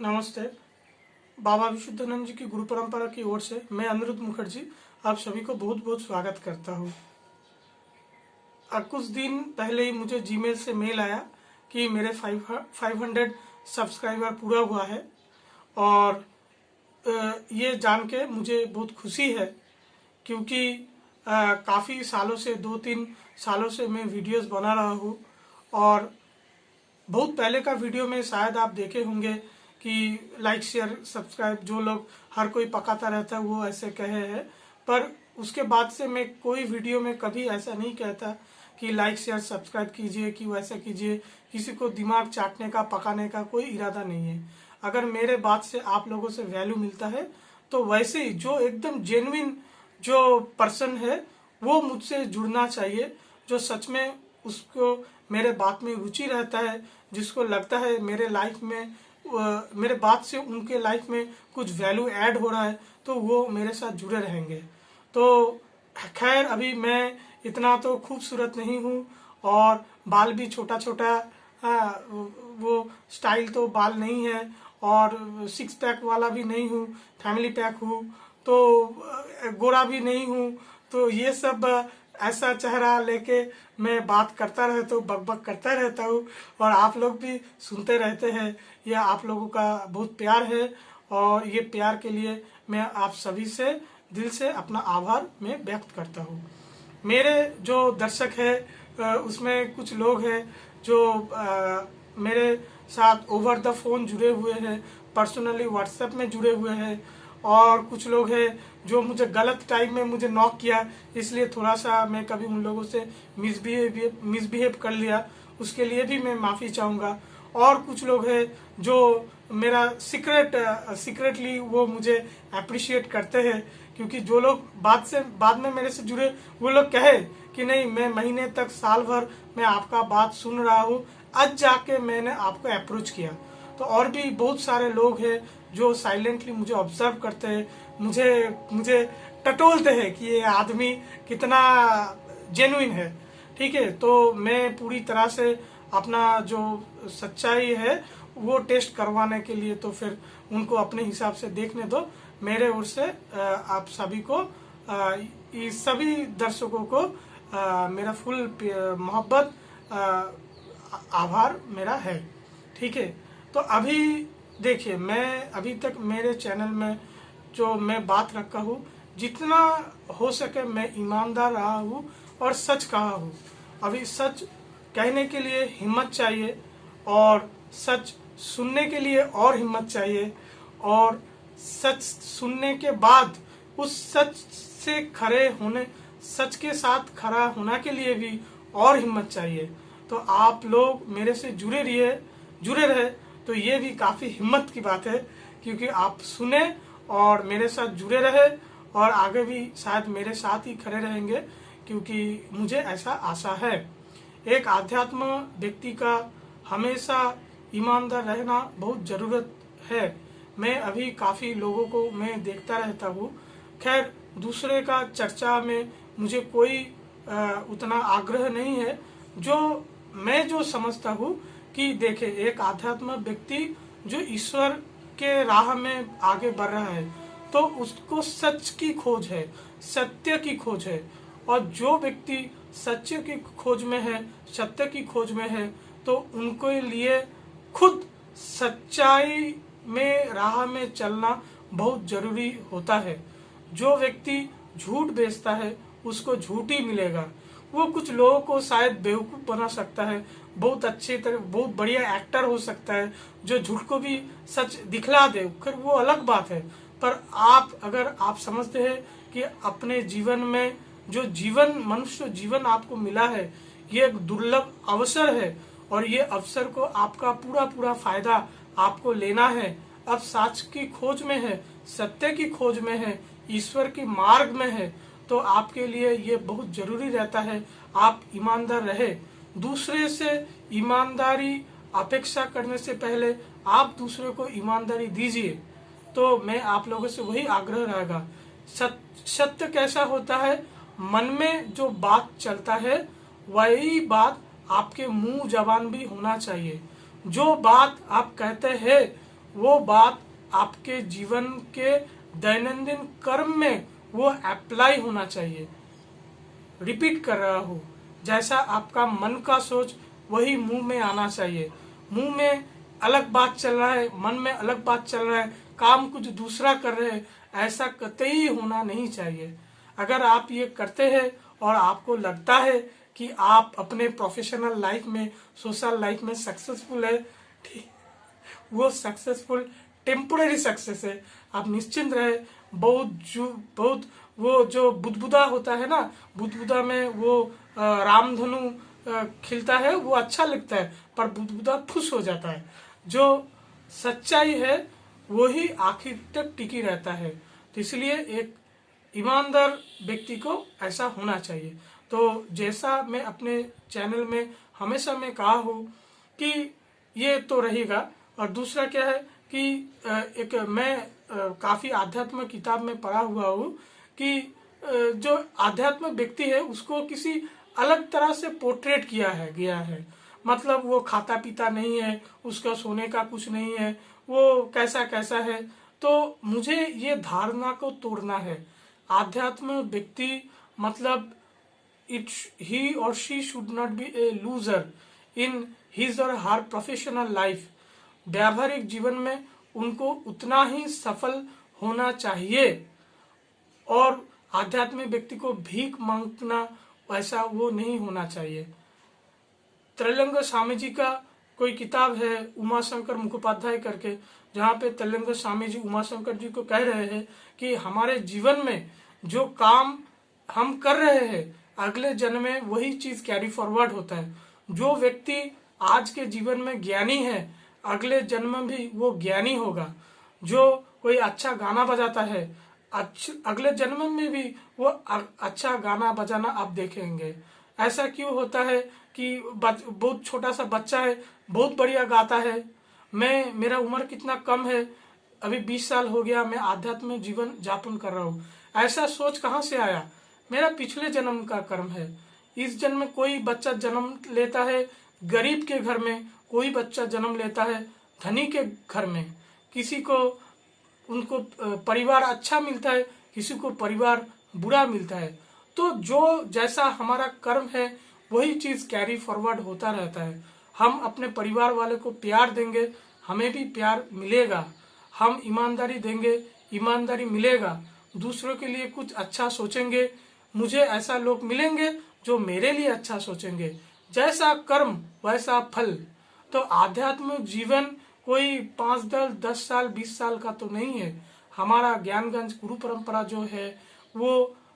नमस्ते। बाबा विशुद्धानंद जी की गुरु परंपरा की ओर से मैं अनिरुद्ध मुखर्जी आप सभी को बहुत बहुत स्वागत करता हूँ। कुछ दिन पहले ही मुझे जीमेल से मेल आया कि मेरे 500 सब्सक्राइबर पूरा हुआ है और ये जान के मुझे बहुत खुशी है क्योंकि काफ़ी सालों से 2-3 सालों से मैं वीडियोस बना रहा हूँ और बहुत पहले का वीडियो में शायद आप देखे होंगे कि लाइक शेयर सब्सक्राइब जो लोग हर कोई पकाता रहता है वो ऐसे कहे हैं, पर उसके बाद से मैं कोई वीडियो में कभी ऐसा नहीं कहता कि लाइक शेयर सब्सक्राइब कीजिए कि वैसा कीजिए। किसी को दिमाग चाटने का पकाने का कोई इरादा नहीं है। अगर मेरे बात से आप लोगों से वैल्यू मिलता है तो वैसे ही जो एकदम जेन्युइन जो पर्सन है वो मुझसे जुड़ना चाहिए, जो सच में उसको मेरे बात में रुचि रहता है, जिसको लगता है मेरे लाइफ में मेरे बात से उनके लाइफ में कुछ वैल्यू ऐड हो रहा है तो वो मेरे साथ जुड़े रहेंगे। तो खैर अभी मैं इतना तो खूबसूरत नहीं हूँ और बाल भी छोटा छोटा, वो स्टाइल तो बाल नहीं है और 6 पैक वाला भी नहीं हूँ, फैमिली पैक हूँ, तो गोरा भी नहीं हूँ। तो ये सब ऐसा चेहरा लेके मैं बात करता रहता हूँ, बकबक करता रहता हूँ और आप लोग भी सुनते रहते हैं। यह आप लोगों का बहुत प्यार है और ये प्यार के लिए मैं आप सभी से दिल से अपना आभार मैं व्यक्त करता हूँ। मेरे जो दर्शक है उसमें कुछ लोग हैं जो मेरे साथ ओवर द फोन जुड़े हुए हैं, पर्सनली व्हाट्सएप में जुड़े हुए हैं और कुछ लोग हैं जो मुझे गलत टाइम में मुझे नॉक किया, इसलिए थोड़ा सा मैं कभी उन लोगों से मिसबिहेव कर लिया, उसके लिए भी मैं माफ़ी चाहूँगा। और कुछ लोग हैं जो मेरा सीक्रेटली वो मुझे अप्रिशिएट करते हैं, क्योंकि जो लोग बाद में मेरे से जुड़े वो लोग कहे कि नहीं मैं महीने तक साल भर मैं आपका बात सुन रहा हूँ, आज जाके मैंने आपको अप्रोच किया। तो और भी बहुत सारे लोग हैं जो साइलेंटली मुझे ऑब्जर्व करते हैं, मुझे टटोलते हैं कि ये आदमी कितना जेन्युइन है। ठीक है, तो मैं पूरी तरह से अपना जो सच्चाई है वो टेस्ट करवाने के लिए तो फिर उनको अपने हिसाब से देखने दो। मेरे ओर से आप सभी को इस सभी दर्शकों को मेरा फुल मोहब्बत आभार मेरा है। ठीक है, तो अभी देखिए मैं अभी तक मेरे चैनल में जो मैं बात रखा हूँ, जितना हो सके मैं ईमानदार रहा हूँ और सच कहा हूँ। अभी सच कहने के लिए हिम्मत चाहिए और सच सुनने के लिए और हिम्मत चाहिए और सच सुनने के बाद उस सच से सच के साथ खड़ा होना के लिए भी और हिम्मत चाहिए। तो आप लोग मेरे से जुड़े रहे तो ये भी काफ़ी हिम्मत की बात है, क्योंकि आप सुने और मेरे साथ जुड़े रहे और आगे भी शायद मेरे साथ ही खड़े रहेंगे, क्योंकि मुझे ऐसा आशा है। एक आध्यात्म व्यक्ति का हमेशा ईमानदार रहना बहुत ज़रूरत है। मैं अभी काफ़ी लोगों को मैं देखता रहता हूँ। खैर दूसरे का चर्चा में मुझे कोई उतना आग्रह नहीं है। मैं समझता हूँ कि देखे एक आध्यात्म व्यक्ति जो ईश्वर के राह में आगे बढ़ रहा है तो उसको सच की खोज है, सत्य की खोज है। और जो व्यक्ति सत्य की खोज में है, सत्य की खोज में है, तो उनके लिए खुद सच्चाई में राह में चलना बहुत जरूरी होता है। जो व्यक्ति झूठ बेचता है उसको झूठ ही मिलेगा। वो कुछ लोगों को शायद बेवकूफ़ बना सकता है, बहुत अच्छे तरह बहुत बढ़िया एक्टर हो सकता है जो झूठ को भी सच दिखला दे, फिर वो अलग बात है। पर अगर आप समझते हैं कि अपने जीवन में जो मनुष्य जीवन आपको मिला है ये एक दुर्लभ अवसर है और ये अवसर को आपका पूरा फायदा आपको लेना है। अब सच की खोज में है, सत्य की खोज में है, ईश्वर के मार्ग में है, तो आपके लिए ये बहुत जरूरी रहता है आप ईमानदार रहे। दूसरे से ईमानदारी अपेक्षा करने से पहले आप दूसरे को ईमानदारी दीजिए। तो मैं आप लोगों से वही आग्रह रहेगा। सत्य कैसा होता है, मन में जो बात चलता है वही बात आपके मुंह जबान भी होना चाहिए। जो बात आप कहते हैं वो बात आपके जीवन के दैनंदिन कर्म में वो अप्लाई होना चाहिए। रिपीट कर रहा हूँ, जैसा आपका मन का सोच वही मुंह में आना चाहिए। मुंह में अलग बात चल रहा है, मन में अलग बात चल रहा है, काम कुछ दूसरा कर रहे हैं, ऐसा कतई होना नहीं चाहिए। अगर आप ये करते हैं और आपको लगता है कि आप अपने प्रोफेशनल लाइफ में, सोशल लाइफ में सक्सेसफुल है, ठीक, वो सक्सेसफुल टेम्पोररी सक्सेस है। आप निश्चिंत रहे। बहुत वो जो बुदबुदा होता है ना, बुदबुदा में वो रामधनु खिलता है, वो अच्छा लगता है, पर बुदबुदा फुस हो जाता है। जो सच्चाई है वही आखिर तक टिकी रहता है। तो इसलिए एक ईमानदार व्यक्ति को ऐसा होना चाहिए। तो जैसा मैं अपने चैनल में हमेशा मैं कहा हूँ कि ये तो रहेगा। और दूसरा क्या है कि एक मैं काफी आध्यात्म किताब में पढ़ा हुआ हूँ कि जो आध्यात्मिक व्यक्ति है उसको किसी अलग तरह से पोर्ट्रेट गया है। मतलब वो खाता पीता नहीं है, उसका सोने का कुछ नहीं है, वो कैसा कैसा है। तो मुझे ये धारणा को तोड़ना है। आध्यात्मिक व्यक्ति मतलब he or she should not be a loser in his or her professional life। व्यावहारिक जीवन में उनको उतना ही सफल होना चाहिए। और आध्यात्मिक व्यक्ति को भीख मांगना ऐसा वो नहीं होना चाहिए। त्रैलंग स्वामी जी का कोई किताब है उमाशंकर मुखोपाध्याय करके, जहाँ पे त्रैलंग स्वामी जी उमाशंकर जी को कह रहे हैं कि हमारे जीवन में जो काम हम कर रहे हैं अगले जन्म में वही चीज कैरी फॉरवर्ड होता है। जो व्यक्ति आज के जीवन में ज्ञानी है अगले जन्म में भी वो ज्ञानी होगा। जो कोई अच्छा गाना बजाता है अगले जन्म में भी वो अच्छा गाना बजाना आप देखेंगे। ऐसा क्यों होता है कि बहुत छोटा सा बच्चा है, बहुत बढ़िया गाता है, मेरा उम्र कितना कम है, अभी 20 साल हो गया, मैं आध्यात्मिक जीवन यापन कर रहा हूँ। ऐसा सोच कहाँ से आया? मेरा पिछले जन्म का कर्म है। इस जन्म में कोई बच्चा जन्म लेता है गरीब के घर में, कोई बच्चा जन्म लेता है धनी के घर में। किसी को उनको परिवार अच्छा मिलता है, किसी को परिवार बुरा मिलता है। तो जो जैसा हमारा कर्म है वही चीज कैरी फॉरवर्ड होता रहता है। हम अपने परिवार वाले को प्यार देंगे, हमें भी प्यार मिलेगा। हम ईमानदारी देंगे, ईमानदारी मिलेगा। दूसरों के लिए कुछ अच्छा सोचेंगे, मुझे ऐसा लोग मिलेंगे जो मेरे लिए अच्छा सोचेंगे। जैसा कर्म वैसा फल। तो आध्यात्मिक जीवन कोई 5 10 साल 20 साल का तो नहीं है। हमारा ज्ञानगंज गुरु परंपरा जो है वो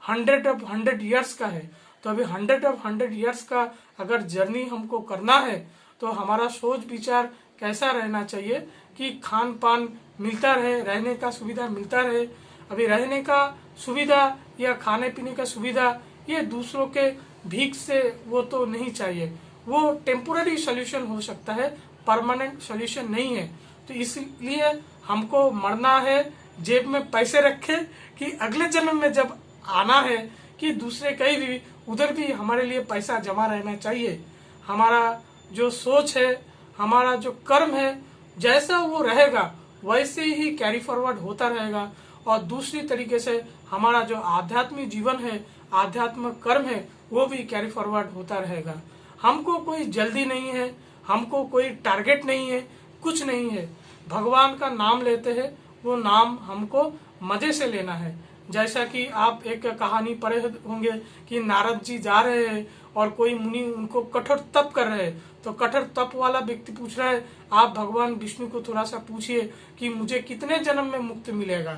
100 of 100 years का है। तो अभी 100 of 100 years का अगर जर्नी हमको करना है तो हमारा सोच विचार कैसा रहना चाहिए कि खान पान मिलता रहे, रहने का सुविधा मिलता रहे। अभी रहने का सुविधा या खाने पीने का सुविधा ये दूसरों के भीख से वो तो नहीं चाहिए। वो टेम्पोररी सॉल्यूशन हो सकता है, परमानेंट सॉल्यूशन नहीं है। तो इसलिए हमको मरना है जेब में पैसे रखे कि अगले जन्म में जब आना है कि दूसरे कहीं भी उधर भी हमारे लिए पैसा जमा रहना चाहिए। हमारा जो सोच है, हमारा जो कर्म है, जैसा वो रहेगा वैसे ही कैरी फॉरवर्ड होता रहेगा। और दूसरी तरीके से हमारा जो आध्यात्मिक जीवन है, आध्यात्मिक कर्म है, वो भी कैरी फॉरवर्ड होता रहेगा। हमको कोई जल्दी नहीं है, हमको कोई टारगेट नहीं है, कुछ नहीं है। भगवान का नाम लेते हैं, वो नाम हमको मजे से लेना है। जैसा कि आप एक कहानी पढ़े होंगे कि नारद जी जा रहे हैं और कोई मुनि उनको कठोर तप कर रहे हैं। तो कठोर तप वाला व्यक्ति पूछ रहा है, आप भगवान विष्णु को थोड़ा सा पूछिए कि मुझे कितने जन्म में मुक्ति मिलेगा।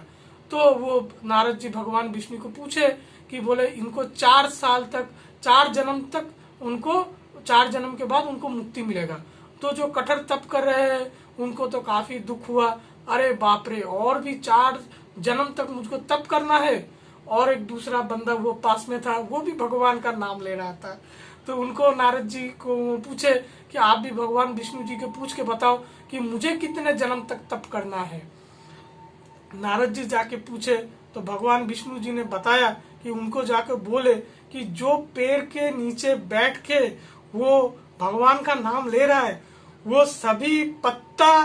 तो वो नारद जी भगवान विष्णु को पूछे कि बोले इनको 4 साल तक, 4 जन्म तक, उनको 4 जन्म के बाद उनको मुक्ति मिलेगा। तो जो कठोर तप कर रहे हैं उनको तो काफी दुख हुआ, अरे बाप रे, और भी 4 जन्म तक मुझको तप करना है। और एक दूसरा बंदा वो पास में था, वो भी भगवान का नाम ले रहा था। तो उनको नारद जी को पूछे कि आप भी भगवान विष्णु जी को पूछ के बताओ कि मुझे कितने जन्म तक तप करना है। नारद जी जाके पूछे तो भगवान विष्णु जी ने बताया कि उनको जाकर बोले कि जो पेड़ के नीचे बैठ के वो भगवान का नाम ले रहा है, वो सभी पत्ता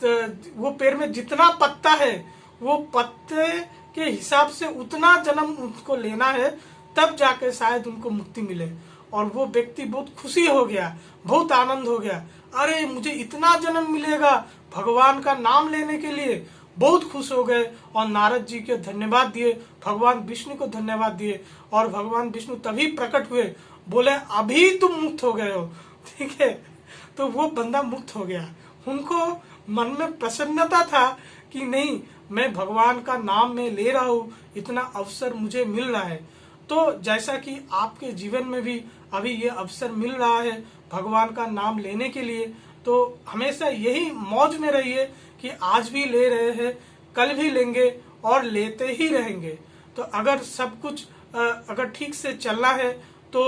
वो पेड़ में जितना पत्ता है वो पत्ते के हिसाब से उतना जन्म उनको लेना है, तब जाके शायद उनको मुक्ति मिले। और वो व्यक्ति बहुत खुशी हो गया, बहुत आनंद हो गया, अरे मुझे इतना जन्म मिलेगा भगवान का नाम लेने के लिए। बहुत खुश हो गए और नारद जी के धन्यवाद दिए, भगवान विष्णु को धन्यवाद दिए। और भगवान विष्णु तभी प्रकट हुए, बोले अभी तुम मुक्त हो गए हो, ठीक है। तो वो बंदा मुक्त हो गया। उनको मन में प्रसन्नता था कि नहीं, मैं भगवान का नाम में ले रहा हूँ, इतना अवसर मुझे मिल रहा है। तो जैसा कि आपके जीवन में भी अभी ये अवसर मिल रहा है भगवान का नाम लेने के लिए, तो हमेशा यही मौज में रहिए कि आज भी ले रहे हैं, कल भी लेंगे और लेते ही रहेंगे। तो अगर सब कुछ अगर ठीक से चलना है तो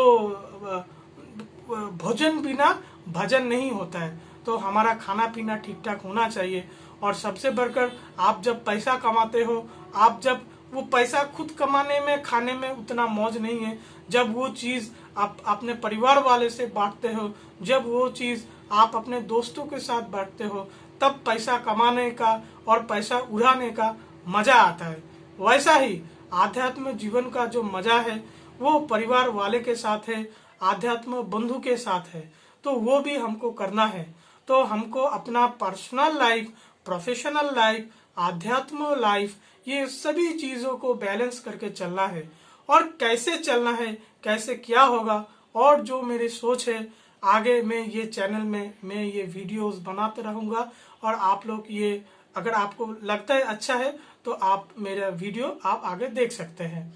भोजन बिना भजन नहीं होता है। तो हमारा खाना पीना ठीक ठाक होना चाहिए। और सबसे बढ़कर आप जब पैसा कमाते हो, आप जब वो पैसा खुद कमाने में खाने में उतना मौज नहीं है, जब वो चीज़ आप अपने परिवार वाले से बांटते हो, जब वो चीज़ आप अपने दोस्तों के साथ बांटते हो, तब पैसा कमाने का और पैसा उड़ाने का मजा आता है। वैसा ही आध्यात्म जीवन का जो मजा है वो परिवार वाले के साथ है, आध्यात्म बंधु के साथ है। तो वो भी हमको करना है। तो हमको अपना पर्सनल लाइफ, प्रोफेशनल लाइफ, आध्यात्म लाइफ, ये सभी चीजों को बैलेंस करके चलना है। और कैसे चलना है, कैसे क्या होगा, और जो मेरी सोच है आगे मैं ये चैनल में मैं ये वीडियोस बनाते रहूंगा। और आप लोग ये अगर आपको लगता है अच्छा है तो आप मेरा वीडियो आप आगे देख सकते हैं।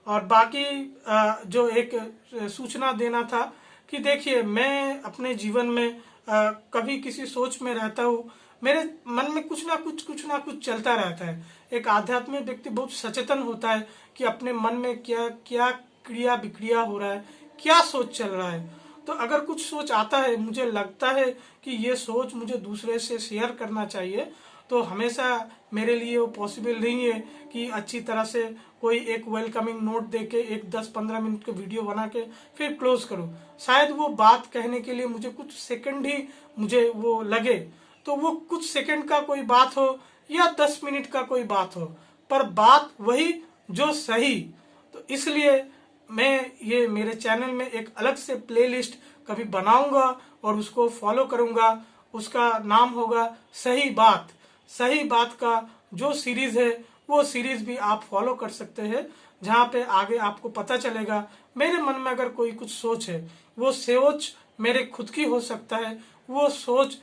और बाकी जो एक सूचना देना था कि देखिए, मैं अपने जीवन में कभी किसी सोच में रहता हूँ, मेरे मन में कुछ ना कुछ चलता रहता है। एक आध्यात्मिक व्यक्ति बहुत सचेतन होता है कि अपने मन में क्या क्या क्रिया विक्रिया हो रहा है, क्या सोच चल रहा है। तो अगर कुछ सोच आता है, मुझे लगता है कि ये सोच मुझे दूसरे से शेयर करना चाहिए, तो हमेशा मेरे लिए वो पॉसिबल नहीं है कि अच्छी तरह से कोई एक वेलकमिंग नोट देके एक 10-15 मिनट का वीडियो बना के फिर क्लोज करूं। शायद वो बात कहने के लिए मुझे कुछ सेकंड ही मुझे वो लगे, तो वो कुछ सेकंड का कोई बात हो या 10 मिनट का कोई बात हो, पर बात वही जो सही। तो इसलिए मैं ये मेरे चैनल में एक अलग से प्लेलिस्ट कभी बनाऊंगा और उसको फॉलो करूंगा। उसका नाम होगा सही बात। सही बात का जो सीरीज है वो सीरीज भी आप फॉलो कर सकते हैं, जहाँ पे आगे आपको पता चलेगा मेरे मन में अगर कोई कुछ सोच है, वो सोच मेरे खुद की हो सकता है, वो सोच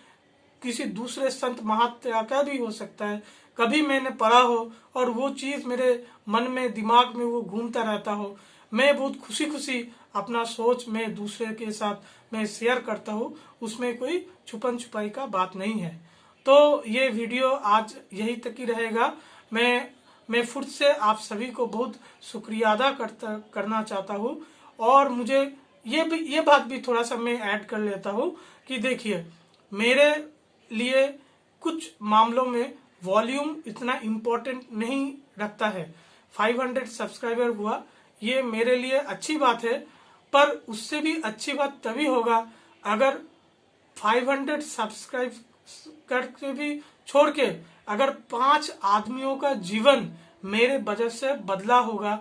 किसी दूसरे संत महात्मा का भी हो सकता है, कभी मैंने पढ़ा हो और वो चीज मेरे मन में दिमाग में वो घूमता रहता हो, मैं बहुत खुशी खुशी अपना सोच में दूसरे के साथ मैं शेयर करता हूँ। उसमें कोई छुपन छुपाई का बात नहीं है। तो ये वीडियो आज यही तक ही रहेगा। मैं फिर से आप सभी को बहुत शुक्रिया अदा करना चाहता हूँ। और मुझे ये बात भी थोड़ा सा मैं ऐड कर लेता हूँ कि देखिए, मेरे लिए कुछ मामलों में वॉल्यूम इतना इम्पोर्टेंट नहीं रखता है। 500 सब्सक्राइबर हुआ, ये मेरे लिए अच्छी बात है, पर उससे भी अच्छी बात तभी होगा अगर 500 सब्सक्राइब करके भी छोड़ के अगर 5 आदमियों का जीवन मेरे वजह से बदला होगा,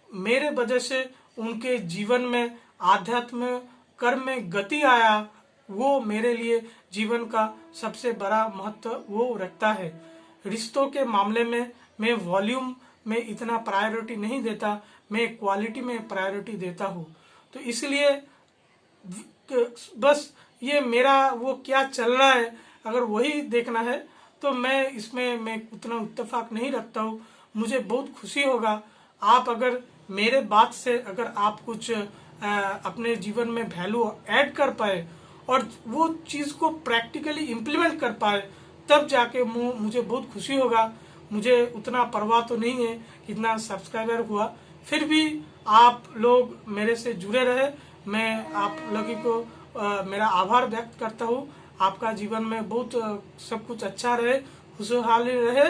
मेरे वजह से उनके जीवन में आध्यात्म कर्म में गति आया, वो मेरे लिए जीवन का सबसे बड़ा महत्व वो रखता है। रिश्तों के मामले में मैं वॉल्यूम में इतना प्रायोरिटी नहीं देता, मैं क्वालिटी में प्रायोरिटी देता हूँ। तो इसलिए बस ये मेरा वो क्या चल रहा है, अगर वही देखना है तो मैं इसमें मैं उतना इत्तेफाक नहीं रखता हूँ। मुझे बहुत खुशी होगा आप अगर मेरे बात से अगर आप कुछ अपने जीवन में वैल्यू ऐड कर पाए और वो चीज़ को प्रैक्टिकली इम्प्लीमेंट कर पाए, तब जाके मुझे बहुत खुशी होगा। मुझे उतना परवाह तो नहीं है कितना सब्सक्राइबर हुआ, फिर भी आप लोग मेरे से जुड़े रहे, मैं आप लोगों को मेरा आभार व्यक्त करता हूँ। आपका जीवन में बहुत सब कुछ अच्छा रहे, खुशहाली रहे।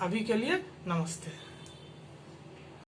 अभी के लिए नमस्ते।